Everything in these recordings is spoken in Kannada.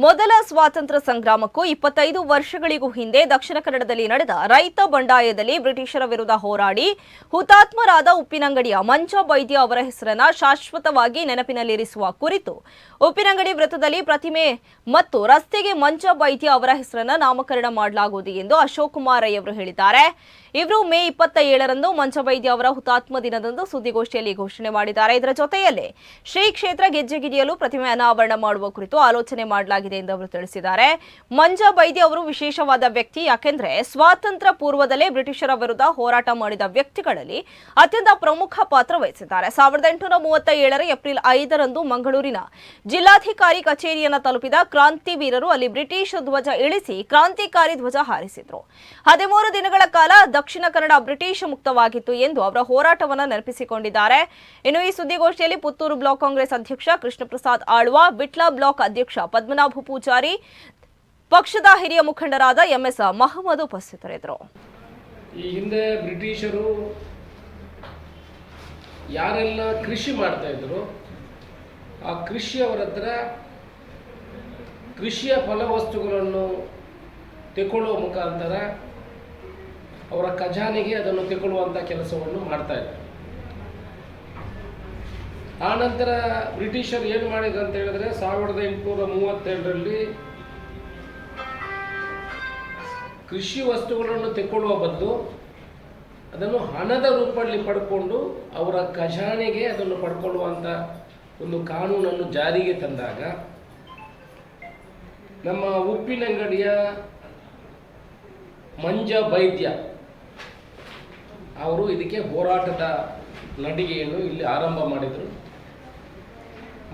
ಮೊದಲ ಸ್ವಾತಂತ್ರ್ಯ ಸಂಗ್ರಾಮಕ್ಕೂ 25 ವರ್ಷಗಳಿಗೂ ಹಿಂದೆ ದಕ್ಷಿಣ ಕನ್ನಡದಲ್ಲಿ ನಡೆದ ರೈತ ಬಂಡಾಯದಲ್ಲಿ ಬ್ರಿಟಿಷರ ವಿರುದ್ಧ ಹೋರಾಡಿ ಹುತಾತ್ಮರಾದ ಉಪ್ಪಿನಂಗಡಿಯ ಮಂಜ ವೈದ್ಯ ಅವರ ಹೆಸರನ್ನು ಶಾಶ್ವತವಾಗಿ ನೆನಪಿನಲ್ಲಿರಿಸುವ ಕುರಿತು ಉಪ್ಪಿನಂಗಡಿ ವೃತ್ತದಲ್ಲಿ ಪ್ರತಿಮೆ ಮತ್ತು ರಸ್ತೆಗೆ ಮಂಜ ವೈದ್ಯ ಅವರ ಹೆಸರನ್ನು ನಾಮಕರಣ ಮಾಡಲಾಗುವುದು ಎಂದು ಅಶೋಕ್ ಕುಮಾರ್ ರೈ ಅವರು ಹೇಳಿದ್ದಾರೆ. ಇವರು ಮೇ 27ರಂದು ಮಂಜ ವೈದ್ಯ ಅವರ ಹುತಾತ್ಮ ದಿನದಂದು ಸುದ್ದಿಗೋಷ್ಠಿಯಲ್ಲಿ ಘೋಷಣೆ ಮಾಡಿದ್ದಾರೆ. ಇದರ ಜೊತೆಯಲ್ಲೇ ಶ್ರೀ ಕ್ಷೇತ್ರ ಗೆಜ್ಜೆಗಿರಿಯಲು ಪ್ರತಿಮೆ ಅನಾವರಣ ಮಾಡುವ ಕುರಿತು ಆಲೋಚನೆ ಮಾಡಲಾಗಿದೆ ಎಂದು ಅವರು ತಿಳಿಸಿದ್ದಾರೆ. ಮಂಜ ವೈದ್ಯ ಅವರು ವಿಶೇಷವಾದ ವ್ಯಕ್ತಿ, ಯಾಕೆಂದ್ರೆ ಸ್ವಾತಂತ್ರ್ಯ ಪೂರ್ವದಲ್ಲೇ ಬ್ರಿಟಿಷರ ವಿರುದ್ಧ ಹೋರಾಟ ಮಾಡಿದ ವ್ಯಕ್ತಿಗಳಲ್ಲಿ ಅತ್ಯಂತ ಪ್ರಮುಖ ಪಾತ್ರ ವಹಿಸಿದ್ದಾರೆ. 1837ರ ಏಪ್ರಿಲ್ 5ರಂದು ಮಂಗಳೂರಿನ ಜಿಲ್ಲಾಧಿಕಾರಿ ಕಚೇರಿಯನ್ನು ತಲುಪಿದ ಕ್ರಾಂತಿ ವೀರರು ಅಲ್ಲಿ ಬ್ರಿಟಿಷ್ ಧ್ವಜ ಇಳಿಸಿ ಕ್ರಾಂತಿಕಾರಿ ಧ್ವಜ ಹಾರಿಸಿದ್ರು. 13 ದಿನಗಳ ಕಾಲ ದಕ್ಷಿಣ ಕನ್ನಡ ಬ್ರಿಟಿಷ್ ಮುಕ್ತವಾಗಿತ್ತು ಎಂದು ಅವರ ಹೋರಾಟವನ್ನು ನೆನಪಿಸಿಕೊಂಡಿದ್ದಾರೆ. ಇನ್ನು ಈ ಸುದ್ದಿಗೋಷ್ಠಿಯಲ್ಲಿ ಪುತ್ತೂರು ಬ್ಲಾಕ್ ಕಾಂಗ್ರೆಸ್ ಅಧ್ಯಕ್ಷ ಕೃಷ್ಣ ಪ್ರಸಾದ್ ಆಳ್ವ, ವಿಟ್ಲ ಬ್ಲಾಕ್ ಅಧ್ಯಕ್ಷ ಪದ್ಮನಾಭ ಪೂಜಾರಿ, ಪಕ್ಷದ ಹಿರಿಯ ಮುಖಂಡರಾದ ಎಂಎಸ್ ಮಹಮ್ಮದ್ ಉಪಸ್ಥಿತರಿದ್ದರು. ಈ ಹಿಂದೆ ಬ್ರಿಟಿಷರು ಯಾರೆಲ್ಲ ಕೃಷಿ ಮಾಡ್ತಾ ಇದ್ರು ಆ ಕೃಷಿಯವರ ಹತ್ರ ಕೃಷಿಯ ಫಲವಸ್ತುಗಳನ್ನು ತೆಗೊಳ್ಳುವ ಮುಖಾಂತರ ಅವರ ಖಜಾನೆಗೆ ಅದನ್ನು ತೆಗೊಳ್ಳುವಂಥ ಕೆಲಸವನ್ನು ಮಾಡ್ತಾ ಇದ್ದಾರೆ. ಆ ನಂತರ ಬ್ರಿಟಿಷರು ಏನು ಮಾಡಿದ್ರು ಅಂತ ಹೇಳಿದ್ರೆ 1832ರಲ್ಲಿ ಕೃಷಿ ವಸ್ತುಗಳನ್ನು ತೆಗೊಳ್ಳುವ ಬದಲು ಅದನ್ನು ಹಣದ ರೂಪದಲ್ಲಿ ಪಡ್ಕೊಂಡು ಅವರ ಖಜಾನೆಗೆ ಅದನ್ನು ಪಡ್ಕೊಳ್ಳುವಂಥ ಒಂದು ಕಾನೂನನ್ನು ಜಾರಿಗೆ ತಂದಾಗ ನಮ್ಮ ಉಪ್ಪಿನಂಗಡಿಯ ಮಂಜ ವೈದ್ಯ ಅವರು ಇದಕ್ಕೆ ಹೋರಾಟದ ನಡಿಗೆಯನ್ನು ಇಲ್ಲಿ ಆರಂಭ ಮಾಡಿದರು.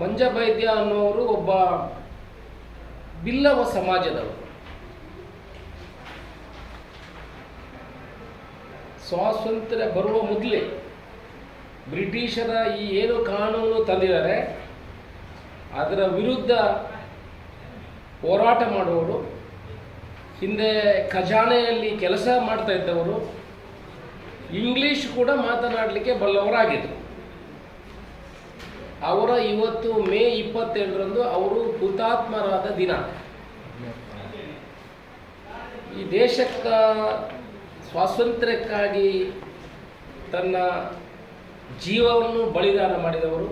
ಮಂಜ ವೈದ್ಯ ಅನ್ನೋರು ಒಬ್ಬ ಬಿಲ್ಲವ ಸಮಾಜದವರು. ಸ್ವಾತಂತ್ರ್ಯ ಬರುವ ಮೊದಲೇ ಬ್ರಿಟಿಷರ ಈ ಏನು ಕಾನೂನು ತಂದಿದ್ದಾರೆ ಅದರ ವಿರುದ್ಧ ಹೋರಾಟ ಮಾಡುವವರು, ಹಿಂದೆ ಖಜಾನೆಯಲ್ಲಿ ಕೆಲಸ ಮಾಡ್ತಾ ಇದ್ದವರು, ಇಂಗ್ಲಿಷ್ ಕೂಡ ಮಾತನಾಡಲಿಕ್ಕೆ ಬಲ್ಲವರಾಗಿದ್ದರು. ಅವರ ಇವತ್ತು ಮೇ 27ರಂದು ಅವರು ಹುತಾತ್ಮರಾದ ದಿನ. ಈ ದೇಶಕ್ಕ ಸ್ವಾತಂತ್ರ್ಯಕ್ಕಾಗಿ ತನ್ನ ಜೀವವನ್ನು ಬಲಿದಾನ ಮಾಡಿದವರು,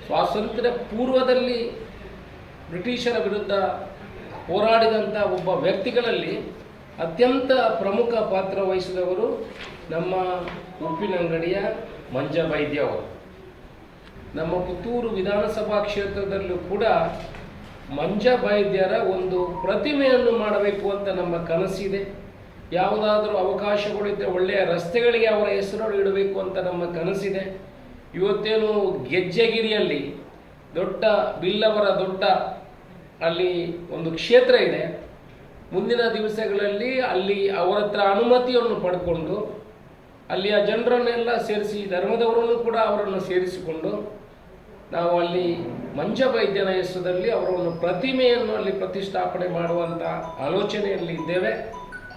ಸ್ವಾತಂತ್ರ್ಯ ಪೂರ್ವದಲ್ಲಿ ಬ್ರಿಟಿಷರ ವಿರುದ್ಧ ಹೋರಾಡಿದಂಥ ಒಬ್ಬ ವ್ಯಕ್ತಿಗಳಲ್ಲಿ ಅತ್ಯಂತ ಪ್ರಮುಖ ಪಾತ್ರ ವಹಿಸಿದವರು ನಮ್ಮ ಉಪ್ಪಿನಂಗಡಿಯ ಮಂಜ ವೈದ್ಯ ಅವರು. ನಮ್ಮ ಪುತ್ತೂರು ವಿಧಾನಸಭಾ ಕ್ಷೇತ್ರದಲ್ಲೂ ಕೂಡ ಮಂಜ ವೈದ್ಯರ ಒಂದು ಪ್ರತಿಮೆಯನ್ನು ಮಾಡಬೇಕು ಅಂತ ನಮ್ಮ ಕನಸಿದೆ. ಯಾವುದಾದ್ರೂ ಅವಕಾಶಗಳಿದ್ದರೆ ಒಳ್ಳೆಯ ರಸ್ತೆಗಳಿಗೆ ಅವರ ಹೆಸರು ಇಡಬೇಕು ಅಂತ ನಮ್ಮ ಕನಸಿದೆ. ಇವತ್ತೇನು ಗೆಜ್ಜೆಗಿರಿಯಲ್ಲಿ ದೊಡ್ಡ ಬಿಲ್ಲವರ ದೊಡ್ಡ ಅಲ್ಲಿ ಒಂದು ಕ್ಷೇತ್ರ ಇದೆ. ಮುಂದಿನ ದಿವಸಗಳಲ್ಲಿ ಅಲ್ಲಿ ಅವರ ಹತ್ರ ಅನುಮತಿಯನ್ನು ಪಡ್ಕೊಂಡು ಅಲ್ಲಿಯ ಜನರನ್ನೆಲ್ಲ ಸೇರಿಸಿ, ಧರ್ಮದವರನ್ನು ಕೂಡ ಅವರನ್ನು ಸೇರಿಸಿಕೊಂಡು ನಾವು ಅಲ್ಲಿ ಮಂಜ ವೈದ್ಯನ ಹೆಸರಲ್ಲಿ ಅವರ ಒಂದು ಪ್ರತಿಮೆಯನ್ನು ಅಲ್ಲಿ ಪ್ರತಿಷ್ಠಾಪನೆ ಮಾಡುವಂಥ ಆಲೋಚನೆಯಲ್ಲಿ ಇದ್ದೇವೆ.